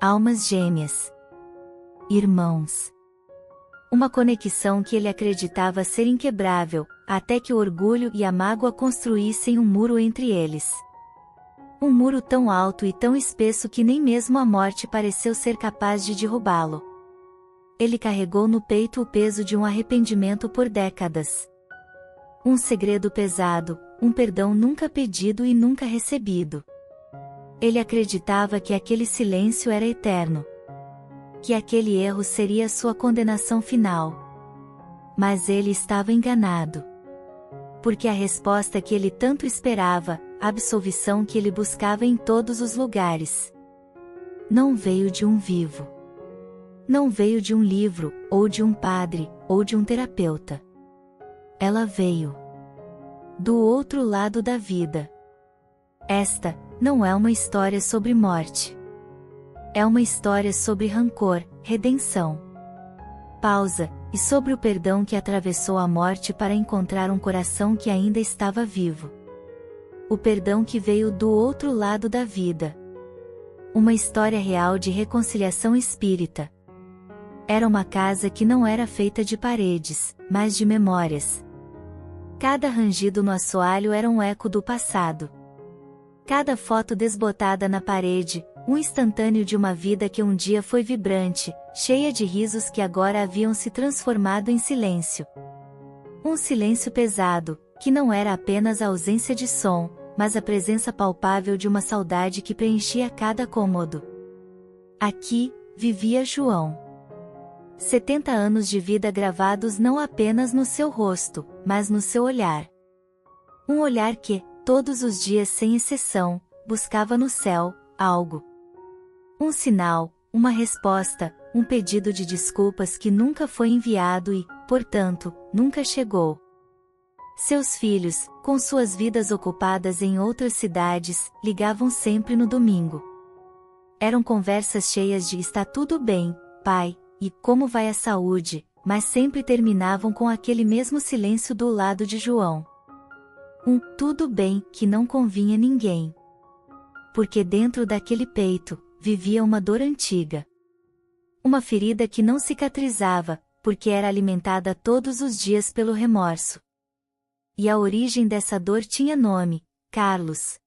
Almas gêmeas. Irmãos. Uma conexão que ele acreditava ser inquebrável, até que o orgulho e a mágoa construíssem um muro entre eles. Um muro tão alto e tão espesso que nem mesmo a morte pareceu ser capaz de derrubá-lo. Ele carregou no peito o peso de um arrependimento por décadas. Um segredo pesado, um perdão nunca pedido e nunca recebido. Ele acreditava que aquele silêncio era eterno. Que aquele erro seria sua condenação final. Mas ele estava enganado. Porque a resposta que ele tanto esperava, a absolvição que ele buscava em todos os lugares, não veio de um vivo. Não veio de um livro, ou de um padre, ou de um terapeuta. Ela veio do outro lado da vida. Esta não é uma história sobre morte. É uma história sobre rancor, redenção. Pausa, e sobre o perdão que atravessou a morte para encontrar um coração que ainda estava vivo. O perdão que veio do outro lado da vida. Uma história real de reconciliação espírita. Era uma casa que não era feita de paredes, mas de memórias. Cada rangido no assoalho era um eco do passado. Cada foto desbotada na parede, um instantâneo de uma vida que um dia foi vibrante, cheia de risos que agora haviam se transformado em silêncio. Um silêncio pesado, que não era apenas a ausência de som, mas a presença palpável de uma saudade que preenchia cada cômodo. Aqui, vivia João. 70 anos de vida gravados não apenas no seu rosto, mas no seu olhar. Um olhar que, todos os dias sem exceção, buscava no céu, algo. Um sinal, uma resposta, um pedido de desculpas que nunca foi enviado e, portanto, nunca chegou. Seus filhos, com suas vidas ocupadas em outras cidades, ligavam sempre no domingo. Eram conversas cheias de "está tudo bem, pai", e "como vai a saúde", mas sempre terminavam com aquele mesmo silêncio do lado de João. Um "tudo bem" que não convinha a ninguém. Porque dentro daquele peito, vivia uma dor antiga. Uma ferida que não cicatrizava, porque era alimentada todos os dias pelo remorso. E a origem dessa dor tinha nome: Carlos.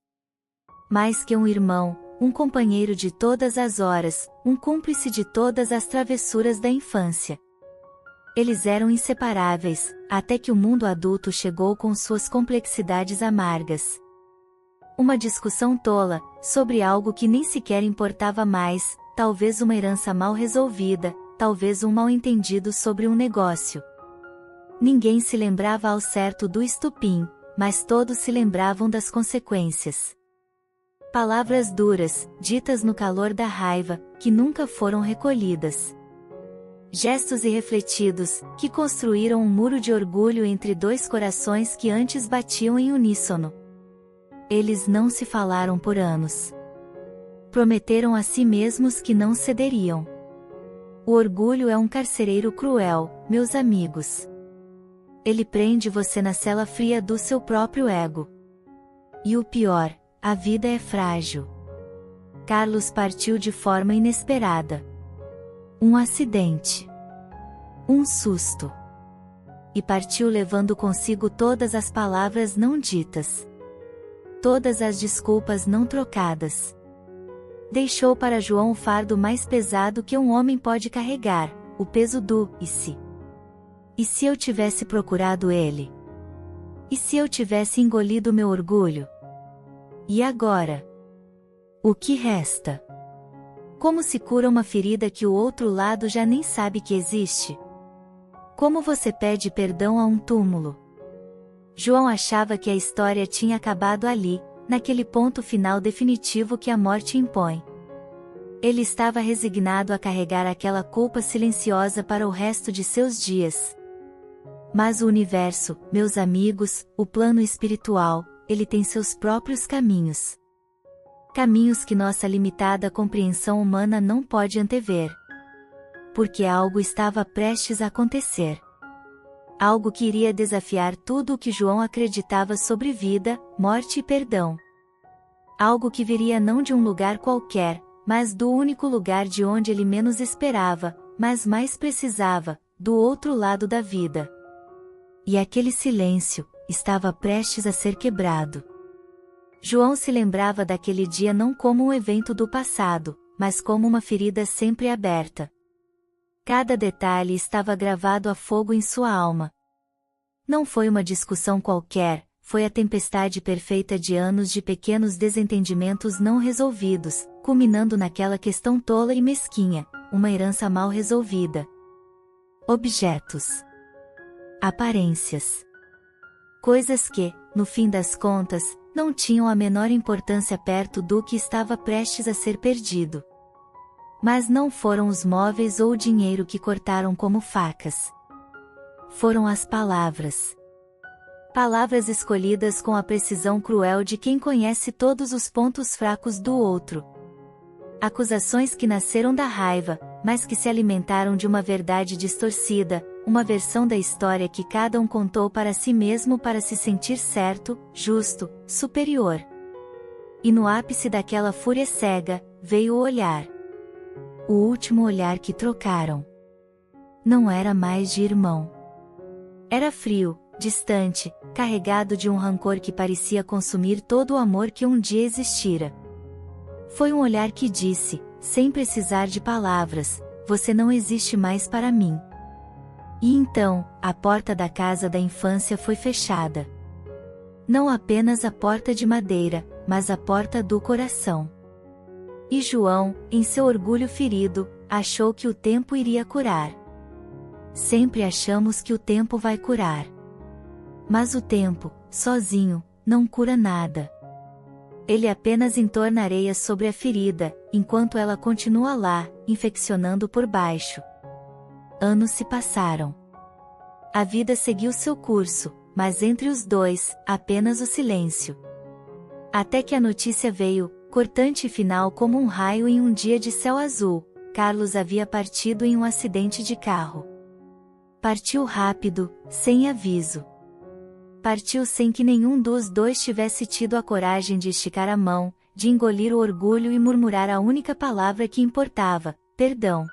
Mais que um irmão, um companheiro de todas as horas, um cúmplice de todas as travessuras da infância. Eles eram inseparáveis, até que o mundo adulto chegou com suas complexidades amargas. Uma discussão tola, sobre algo que nem sequer importava mais, talvez uma herança mal resolvida, talvez um mal-entendido sobre um negócio. Ninguém se lembrava ao certo do estupim, mas todos se lembravam das consequências. Palavras duras, ditas no calor da raiva, que nunca foram recolhidas. Gestos irrefletidos, que construíram um muro de orgulho entre dois corações que antes batiam em uníssono. Eles não se falaram por anos. Prometeram a si mesmos que não cederiam. O orgulho é um carcereiro cruel, meus amigos. Ele prende você na cela fria do seu próprio ego. E o pior, a vida é frágil. Carlos partiu de forma inesperada. Um acidente. Um susto. E partiu levando consigo todas as palavras não ditas. Todas as desculpas não trocadas. Deixou para João o fardo mais pesado que um homem pode carregar, o peso do "e se?". E se eu tivesse procurado ele? E se eu tivesse engolido meu orgulho? E agora? O que resta? Como se cura uma ferida que o outro lado já nem sabe que existe? Como você pede perdão a um túmulo? João achava que a história tinha acabado ali, naquele ponto final definitivo que a morte impõe. Ele estava resignado a carregar aquela culpa silenciosa para o resto de seus dias. Mas o universo, meus amigos, o plano espiritual, ele tem seus próprios caminhos. Caminhos que nossa limitada compreensão humana não pode antever. Porque algo estava prestes a acontecer. Algo que iria desafiar tudo o que João acreditava sobre vida, morte e perdão. Algo que viria não de um lugar qualquer, mas do único lugar de onde ele menos esperava, mas mais precisava, do outro lado da vida. E aquele silêncio estava prestes a ser quebrado. João se lembrava daquele dia não como um evento do passado, mas como uma ferida sempre aberta. Cada detalhe estava gravado a fogo em sua alma. Não foi uma discussão qualquer, foi a tempestade perfeita de anos de pequenos desentendimentos não resolvidos, culminando naquela questão tola e mesquinha, uma herança mal resolvida. Objetos. Aparências. Coisas que, no fim das contas, não tinham a menor importância perto do que estava prestes a ser perdido. Mas não foram os móveis ou o dinheiro que cortaram como facas. Foram as palavras. Palavras escolhidas com a precisão cruel de quem conhece todos os pontos fracos do outro. Acusações que nasceram da raiva, mas que se alimentaram de uma verdade distorcida, uma versão da história que cada um contou para si mesmo para se sentir certo, justo, superior. E no ápice daquela fúria cega, veio o olhar. O último olhar que trocaram. Não era mais de irmão. Era frio, distante, carregado de um rancor que parecia consumir todo o amor que um dia existira. Foi um olhar que disse, sem precisar de palavras, você não existe mais para mim. E então, a porta da casa da infância foi fechada. Não apenas a porta de madeira, mas a porta do coração. E João, em seu orgulho ferido, achou que o tempo iria curar. Sempre achamos que o tempo vai curar. Mas o tempo, sozinho, não cura nada. Ele apenas entorna areia sobre a ferida, enquanto ela continua lá, infeccionando por baixo. Anos se passaram. A vida seguiu seu curso, mas entre os dois, apenas o silêncio. Até que a notícia veio, cortante e final como um raio em um dia de céu azul, Carlos havia partido em um acidente de carro. Partiu rápido, sem aviso. Partiu sem que nenhum dos dois tivesse tido a coragem de esticar a mão, de engolir o orgulho e murmurar a única palavra que importava, perdão.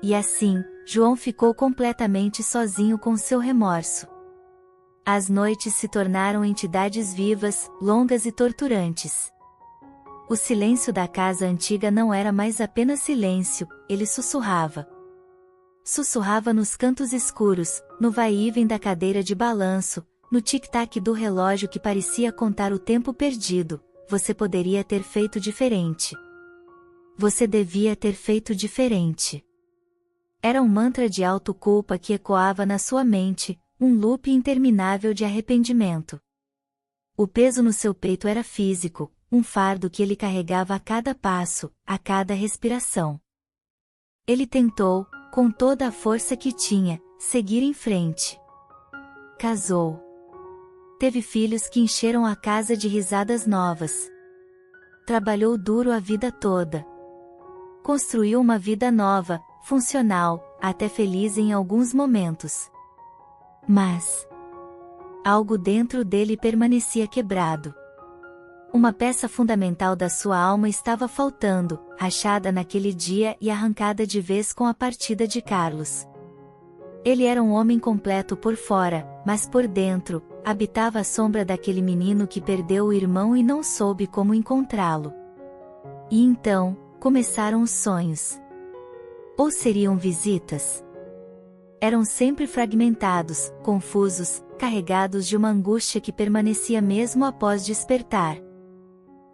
E assim, João ficou completamente sozinho com seu remorso. As noites se tornaram entidades vivas, longas e torturantes. O silêncio da casa antiga não era mais apenas silêncio, ele sussurrava. Sussurrava nos cantos escuros, no vai-e-vem da cadeira de balanço, no tic-tac do relógio que parecia contar o tempo perdido. Você poderia ter feito diferente. Você devia ter feito diferente. Era um mantra de auto-culpa que ecoava na sua mente, um loop interminável de arrependimento. O peso no seu peito era físico, um fardo que ele carregava a cada passo, a cada respiração. Ele tentou, com toda a força que tinha, seguir em frente. Casou. Teve filhos que encheram a casa de risadas novas. Trabalhou duro a vida toda. Construiu uma vida nova, funcional, até feliz em alguns momentos. Mas algo dentro dele permanecia quebrado. Uma peça fundamental da sua alma estava faltando, rachada naquele dia e arrancada de vez com a partida de Carlos. Ele era um homem completo por fora, mas por dentro, habitava a sombra daquele menino que perdeu o irmão e não soube como encontrá-lo. E então, começaram os sonhos. Ou seriam visitas? Eram sempre fragmentados, confusos, carregados de uma angústia que permanecia mesmo após despertar.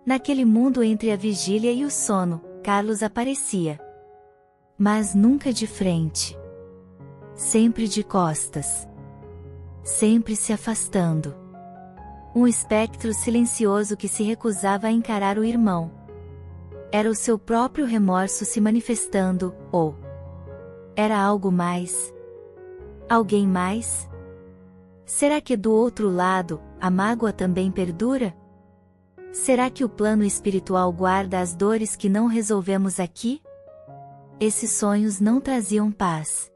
Naquele mundo entre a vigília e o sono, Carlos aparecia. Mas nunca de frente. Sempre de costas. Sempre se afastando. Um espectro silencioso que se recusava a encarar o irmão. Era o seu próprio remorso se manifestando, ou era algo mais? Alguém mais? Será que do outro lado, a mágoa também perdura? Será que o plano espiritual guarda as dores que não resolvemos aqui? Esses sonhos não traziam paz.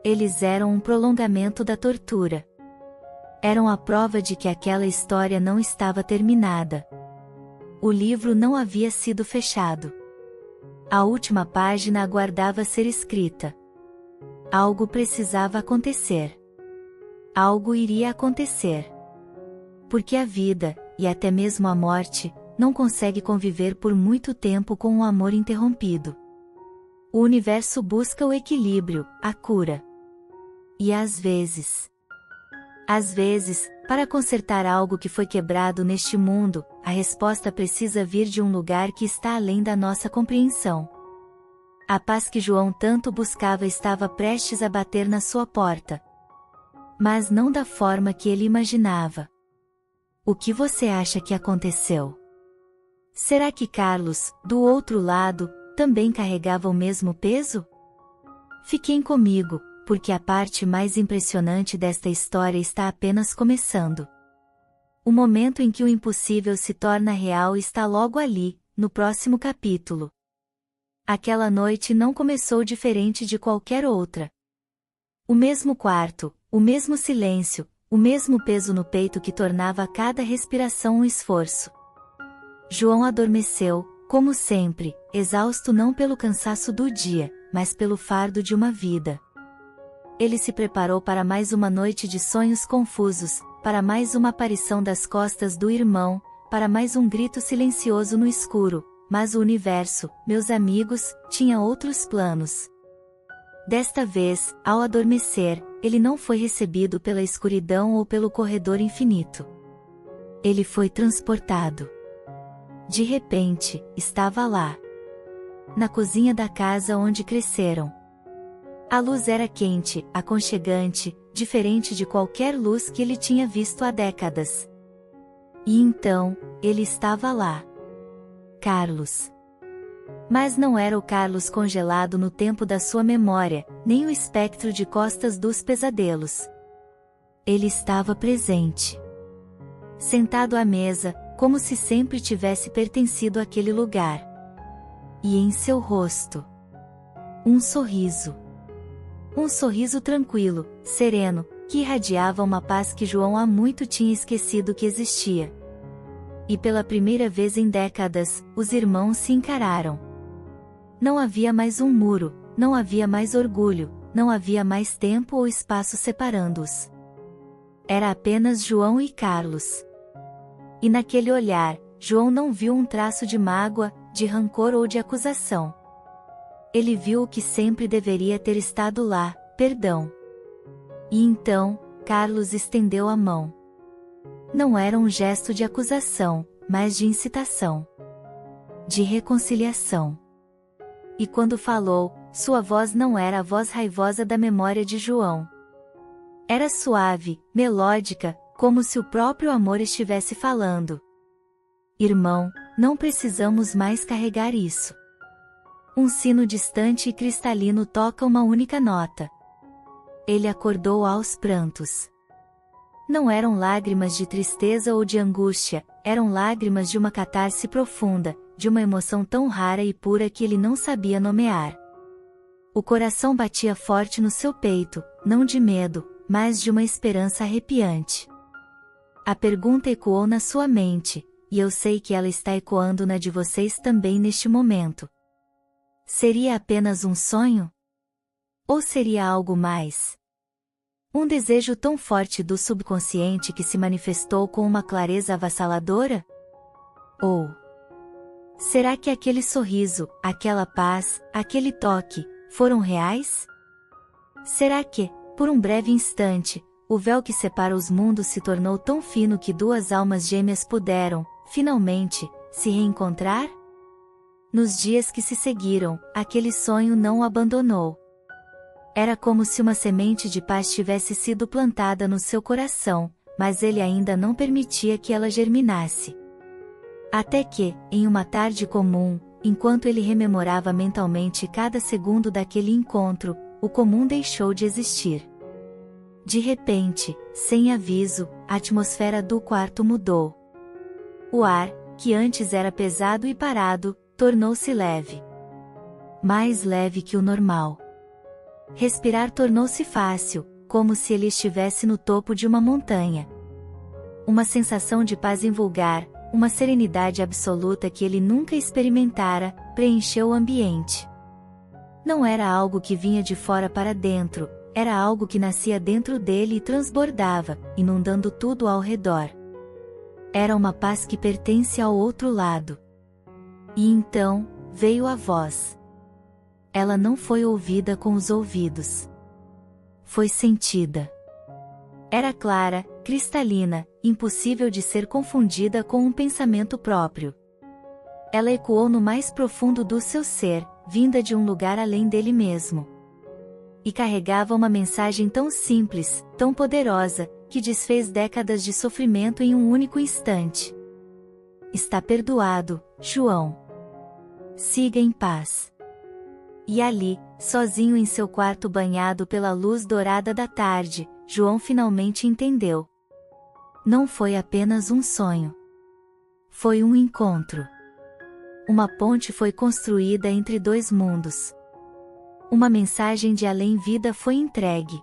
Eles eram um prolongamento da tortura. Eram a prova de que aquela história não estava terminada. O livro não havia sido fechado. A última página aguardava ser escrita. Algo precisava acontecer. Algo iria acontecer. Porque a vida, e até mesmo a morte, não consegue conviver por muito tempo com um amor interrompido. O universo busca o equilíbrio, a cura. E às vezes, para consertar algo que foi quebrado neste mundo, a resposta precisa vir de um lugar que está além da nossa compreensão. A paz que João tanto buscava estava prestes a bater na sua porta. Mas não da forma que ele imaginava. O que você acha que aconteceu? Será que Carlos, do outro lado, também carregava o mesmo peso? Fiquem comigo, porque a parte mais impressionante desta história está apenas começando. O momento em que o impossível se torna real está logo ali, no próximo capítulo. Aquela noite não começou diferente de qualquer outra. O mesmo quarto, o mesmo silêncio, o mesmo peso no peito que tornava cada respiração um esforço. João adormeceu, como sempre, exausto não pelo cansaço do dia, mas pelo fardo de uma vida. Ele se preparou para mais uma noite de sonhos confusos, para mais uma aparição das costas do irmão, para mais um grito silencioso no escuro, mas o universo, meus amigos, tinha outros planos. Desta vez, ao adormecer, ele não foi recebido pela escuridão ou pelo corredor infinito. Ele foi transportado. De repente, estava lá. Na cozinha da casa onde cresceram. A luz era quente, aconchegante, diferente de qualquer luz que ele tinha visto há décadas. E então, ele estava lá. Carlos. Mas não era o Carlos congelado no tempo da sua memória, nem o espectro de costas dos pesadelos. Ele estava presente. Sentado à mesa, como se sempre tivesse pertencido àquele lugar. E em seu rosto, um sorriso. Um sorriso tranquilo, sereno, que irradiava uma paz que João há muito tinha esquecido que existia. E pela primeira vez em décadas, os irmãos se encararam. Não havia mais um muro, não havia mais orgulho, não havia mais tempo ou espaço separando-os. Era apenas João e Carlos. E naquele olhar, João não viu um traço de mágoa, de rancor ou de acusação. Ele viu o que sempre deveria ter estado lá, perdão. E então, Carlos estendeu a mão. Não era um gesto de acusação, mas de incitação. De reconciliação. E quando falou, sua voz não era a voz raivosa da memória de João. Era suave, melódica, como se o próprio amor estivesse falando. Irmão, não precisamos mais carregar isso. Um sino distante e cristalino toca uma única nota. Ele acordou aos prantos. Não eram lágrimas de tristeza ou de angústia, eram lágrimas de uma catarse profunda, de uma emoção tão rara e pura que ele não sabia nomear. O coração batia forte no seu peito, não de medo, mas de uma esperança arrepiante. A pergunta ecoou na sua mente, e eu sei que ela está ecoando na de vocês também neste momento. Seria apenas um sonho? Ou seria algo mais? Um desejo tão forte do subconsciente que se manifestou com uma clareza avassaladora? Ou será que aquele sorriso, aquela paz, aquele toque, foram reais? Será que, por um breve instante, o véu que separa os mundos se tornou tão fino que duas almas gêmeas puderam, finalmente, se reencontrar? Nos dias que se seguiram, aquele sonho não o abandonou. Era como se uma semente de paz tivesse sido plantada no seu coração, mas ele ainda não permitia que ela germinasse. Até que, em uma tarde comum, enquanto ele rememorava mentalmente cada segundo daquele encontro, o comum deixou de existir. De repente, sem aviso, a atmosfera do quarto mudou. O ar, que antes era pesado e parado, tornou-se leve. Mais leve que o normal. Respirar tornou-se fácil, como se ele estivesse no topo de uma montanha. Uma sensação de paz invulgar, Uma serenidade absoluta que ele nunca experimentara, preencheu o ambiente. Não era algo que vinha de fora para dentro, era algo que nascia dentro dele e transbordava, inundando tudo ao redor. Era uma paz que pertence ao outro lado. E então, veio a voz. Ela não foi ouvida com os ouvidos. Foi sentida. Era clara, cristalina, impossível de ser confundida com um pensamento próprio. Ela ecoou no mais profundo do seu ser, vinda de um lugar além dele mesmo. E carregava uma mensagem tão simples, tão poderosa, que desfez décadas de sofrimento em um único instante. Está perdoado, João. Siga em paz. E ali, sozinho em seu quarto banhado pela luz dourada da tarde, João finalmente entendeu. Não foi apenas um sonho. Foi um encontro. Uma ponte foi construída entre dois mundos. Uma mensagem de além-vida foi entregue.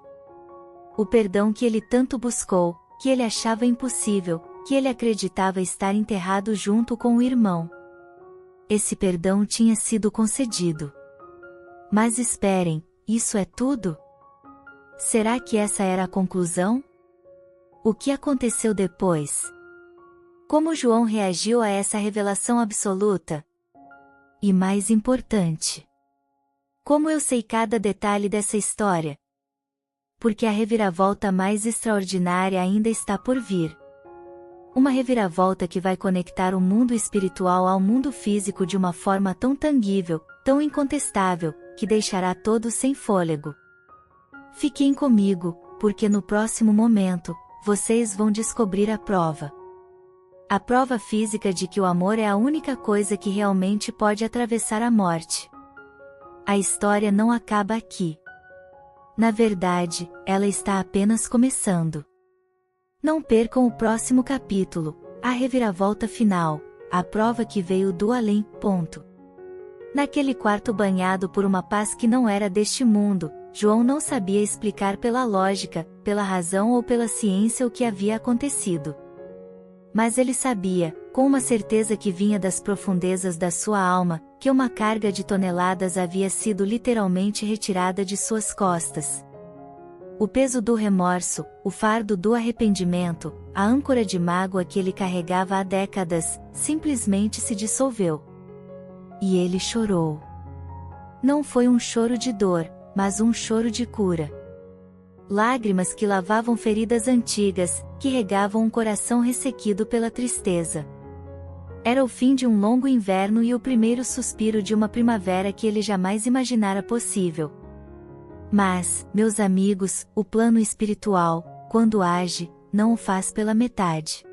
O perdão que ele tanto buscou, que ele achava impossível, que ele acreditava estar enterrado junto com o irmão. Esse perdão tinha sido concedido. Mas esperem, isso é tudo? Será que essa era a conclusão? O que aconteceu depois? Como João reagiu a essa revelação absoluta? E mais importante, como eu sei cada detalhe dessa história? Porque a reviravolta mais extraordinária ainda está por vir. Uma reviravolta que vai conectar o mundo espiritual ao mundo físico de uma forma tão tangível, tão incontestável, que deixará todos sem fôlego. Fiquem comigo, porque no próximo momento, vocês vão descobrir a prova. A prova física de que o amor é a única coisa que realmente pode atravessar a morte. A história não acaba aqui. Na verdade, ela está apenas começando. Não percam o próximo capítulo, a reviravolta final, a prova que veio do além. Naquele quarto banhado por uma paz que não era deste mundo, João não sabia explicar pela lógica, pela razão ou pela ciência o que havia acontecido. Mas ele sabia, com uma certeza que vinha das profundezas da sua alma, que uma carga de toneladas havia sido literalmente retirada de suas costas. O peso do remorso, o fardo do arrependimento, a âncora de mágoa que ele carregava há décadas, simplesmente se dissolveu. E ele chorou. Não foi um choro de dor, mas um choro de cura. Lágrimas que lavavam feridas antigas, que regavam um coração ressequido pela tristeza. Era o fim de um longo inverno e o primeiro suspiro de uma primavera que ele jamais imaginara possível. Mas, meus amigos, o plano espiritual, quando age, não o faz pela metade.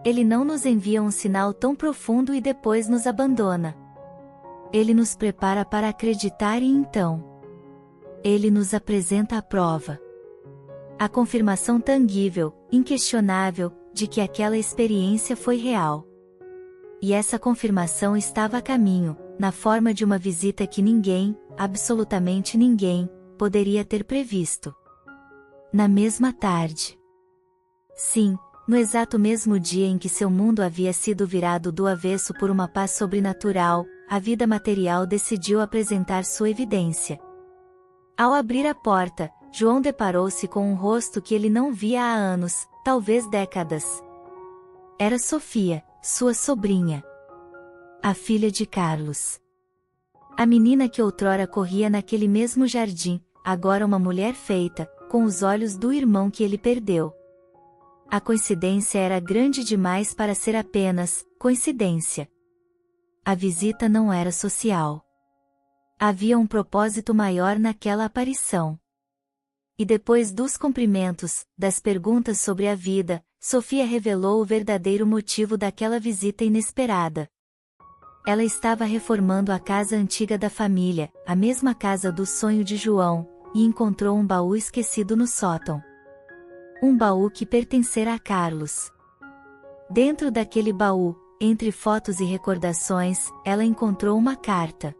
Ele não nos envia um sinal tão profundo e depois nos abandona. Ele nos prepara para acreditar e então ele nos apresenta a prova. A confirmação tangível, inquestionável, de que aquela experiência foi real. E essa confirmação estava a caminho, na forma de uma visita que ninguém, absolutamente ninguém, poderia ter previsto. Na mesma tarde. Sim, no exato mesmo dia em que seu mundo havia sido virado do avesso por uma paz sobrenatural, a vida material decidiu apresentar sua evidência. Ao abrir a porta, João deparou-se com um rosto que ele não via há anos, talvez décadas. Era Sofia, sua sobrinha. A filha de Carlos. A menina que outrora corria naquele mesmo jardim, agora uma mulher feita, com os olhos do irmão que ele perdeu. A coincidência era grande demais para ser apenas coincidência. A visita não era social. Havia um propósito maior naquela aparição. E depois dos cumprimentos, das perguntas sobre a vida, Sofia revelou o verdadeiro motivo daquela visita inesperada. Ela estava reformando a casa antiga da família, a mesma casa do sonho de João, e encontrou um baú esquecido no sótão. Um baú que pertencera a Carlos. Dentro daquele baú, entre fotos e recordações, ela encontrou uma carta.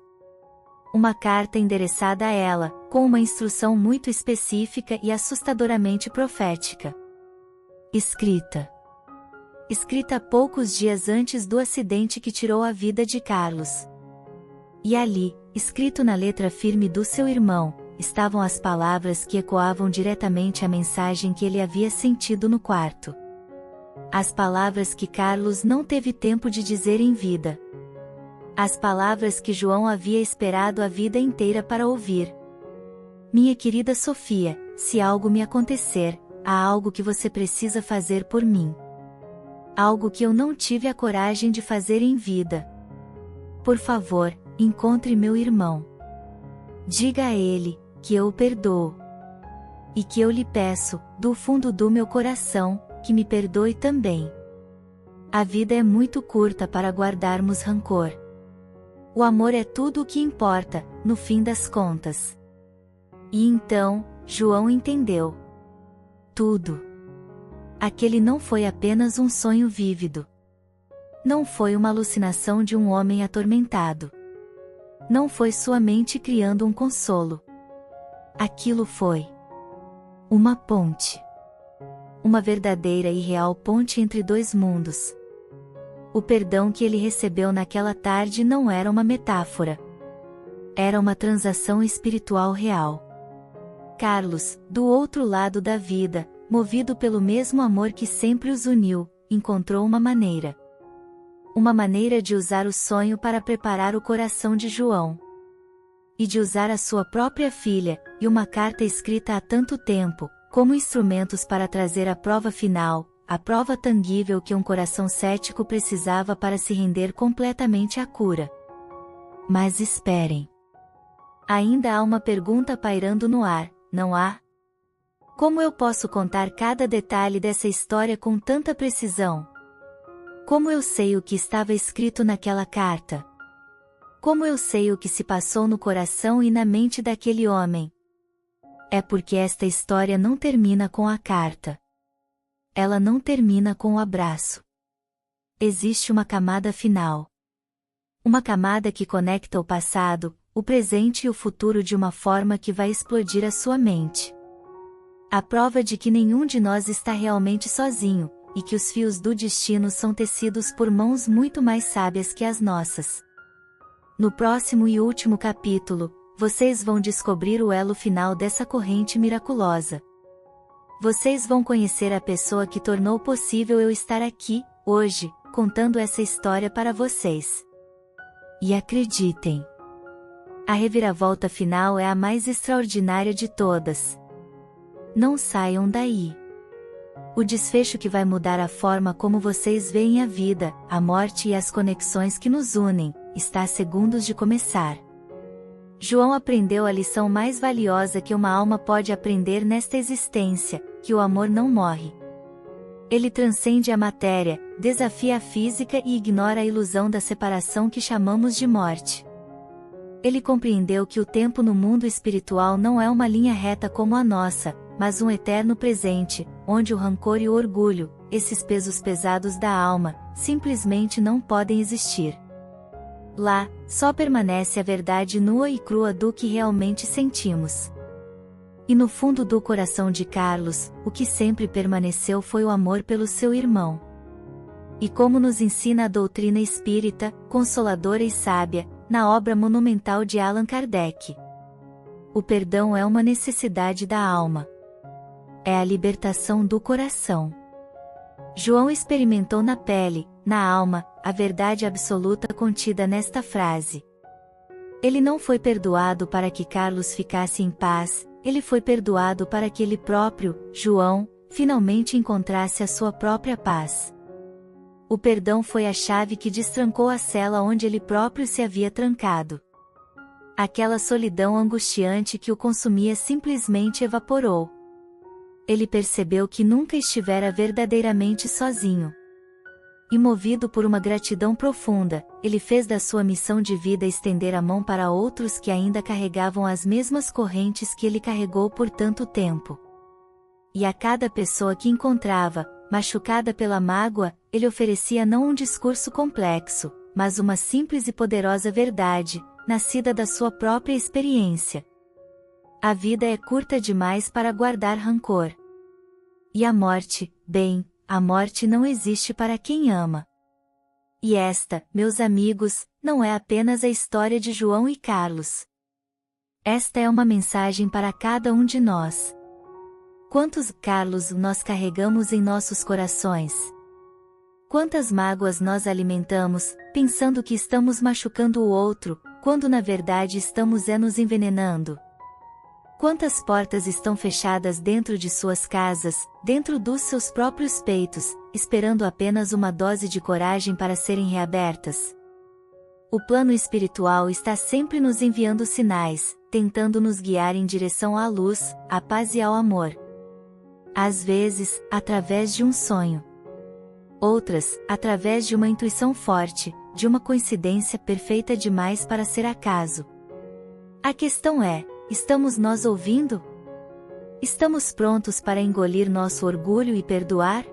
Uma carta endereçada a ela, com uma instrução muito específica e assustadoramente profética. Escrita escrita poucos dias antes do acidente que tirou a vida de Carlos. E ali, escrito na letra firme do seu irmão, estavam as palavras que ecoavam diretamente a mensagem que ele havia sentido no quarto. As palavras que Carlos não teve tempo de dizer em vida. As palavras que João havia esperado a vida inteira para ouvir. Minha querida Sofia, se algo me acontecer, há algo que você precisa fazer por mim. Algo que eu não tive a coragem de fazer em vida. Por favor, encontre meu irmão. Diga a ele que eu o perdoo. E que eu lhe peço, do fundo do meu coração, que me perdoe também. A vida é muito curta para guardarmos rancor. O amor é tudo o que importa, no fim das contas. E então, João entendeu. Tudo. Aquele não foi apenas um sonho vívido. Não foi uma alucinação de um homem atormentado. Não foi sua mente criando um consolo. Aquilo foi uma ponte. Uma verdadeira e real ponte entre dois mundos. O perdão que ele recebeu naquela tarde não era uma metáfora. Era uma transação espiritual real. Carlos, do outro lado da vida, movido pelo mesmo amor que sempre os uniu, encontrou uma maneira. Uma maneira de usar o sonho para preparar o coração de João. E de usar a sua própria filha, e uma carta escrita há tanto tempo, como instrumentos para trazer a prova final, a prova tangível que um coração cético precisava para se render completamente à cura. Mas esperem. Ainda há uma pergunta pairando no ar, não há? Como eu posso contar cada detalhe dessa história com tanta precisão? Como eu sei o que estava escrito naquela carta? Como eu sei o que se passou no coração e na mente daquele homem? É porque esta história não termina com a carta. Ela não termina com o abraço. Existe uma camada final. Uma camada que conecta o passado, o presente e o futuro de uma forma que vai explodir a sua mente. A prova de que nenhum de nós está realmente sozinho, e que os fios do destino são tecidos por mãos muito mais sábias que as nossas. No próximo e último capítulo, vocês vão descobrir o elo final dessa corrente miraculosa. Vocês vão conhecer a pessoa que tornou possível eu estar aqui, hoje, contando essa história para vocês. E acreditem! A reviravolta final é a mais extraordinária de todas. Não saiam daí. O desfecho que vai mudar a forma como vocês veem a vida, a morte e as conexões que nos unem, está a segundos de começar. João aprendeu a lição mais valiosa que uma alma pode aprender nesta existência, que o amor não morre. Ele transcende a matéria, desafia a física e ignora a ilusão da separação que chamamos de morte. Ele compreendeu que o tempo no mundo espiritual não é uma linha reta como a nossa, mas um eterno presente, onde o rancor e o orgulho, esses pesos pesados da alma, simplesmente não podem existir. Lá, só permanece a verdade nua e crua do que realmente sentimos. E no fundo do coração de Carlos, o que sempre permaneceu foi o amor pelo seu irmão. E como nos ensina a doutrina espírita, consoladora e sábia, na obra monumental de Allan Kardec. O perdão é uma necessidade da alma. É a libertação do coração. João experimentou na pele, na alma, a verdade absoluta contida nesta frase. Ele não foi perdoado para que Carlos ficasse em paz, ele foi perdoado para que ele próprio, João, finalmente encontrasse a sua própria paz. O perdão foi a chave que destrancou a cela onde ele próprio se havia trancado. Aquela solidão angustiante que o consumia simplesmente evaporou. Ele percebeu que nunca estivera verdadeiramente sozinho. E movido por uma gratidão profunda, ele fez da sua missão de vida estender a mão para outros que ainda carregavam as mesmas correntes que ele carregou por tanto tempo. E a cada pessoa que encontrava, machucada pela mágoa, ele oferecia não um discurso complexo, mas uma simples e poderosa verdade, nascida da sua própria experiência. A vida é curta demais para guardar rancor. E a morte, bem, a morte não existe para quem ama. E esta, meus amigos, não é apenas a história de João e Carlos. Esta é uma mensagem para cada um de nós. Quantos Carlos nós carregamos em nossos corações? Quantas mágoas nós alimentamos, pensando que estamos machucando o outro, quando na verdade estamos nos envenenando? Quantas portas estão fechadas dentro de suas casas, dentro dos seus próprios peitos, esperando apenas uma dose de coragem para serem reabertas? O plano espiritual está sempre nos enviando sinais, tentando nos guiar em direção à luz, à paz e ao amor. Às vezes, através de um sonho. Outras, através de uma intuição forte, de uma coincidência perfeita demais para ser acaso. A questão é, estamos nós ouvindo? Estamos prontos para engolir nosso orgulho e perdoar?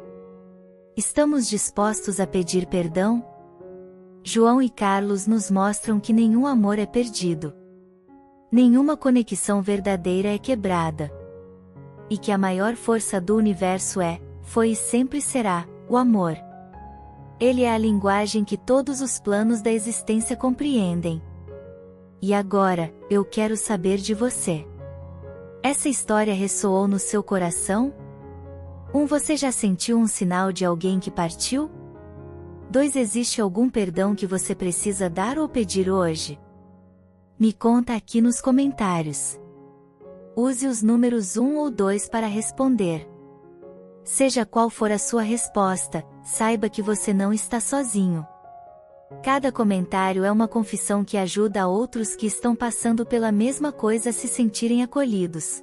Estamos dispostos a pedir perdão? João e Carlos nos mostram que nenhum amor é perdido. Nenhuma conexão verdadeira é quebrada. E que a maior força do universo foi e sempre será, o amor. Ele é a linguagem que todos os planos da existência compreendem. E agora, eu quero saber de você. Essa história ressoou no seu coração? Você já sentiu um sinal de alguém que partiu? 2 Existe algum perdão que você precisa dar ou pedir hoje? Me conta aqui nos comentários. Use os números 1 ou 2 para responder. Seja qual for a sua resposta, saiba que você não está sozinho. Cada comentário é uma confissão que ajuda a outros que estão passando pela mesma coisa a se sentirem acolhidos.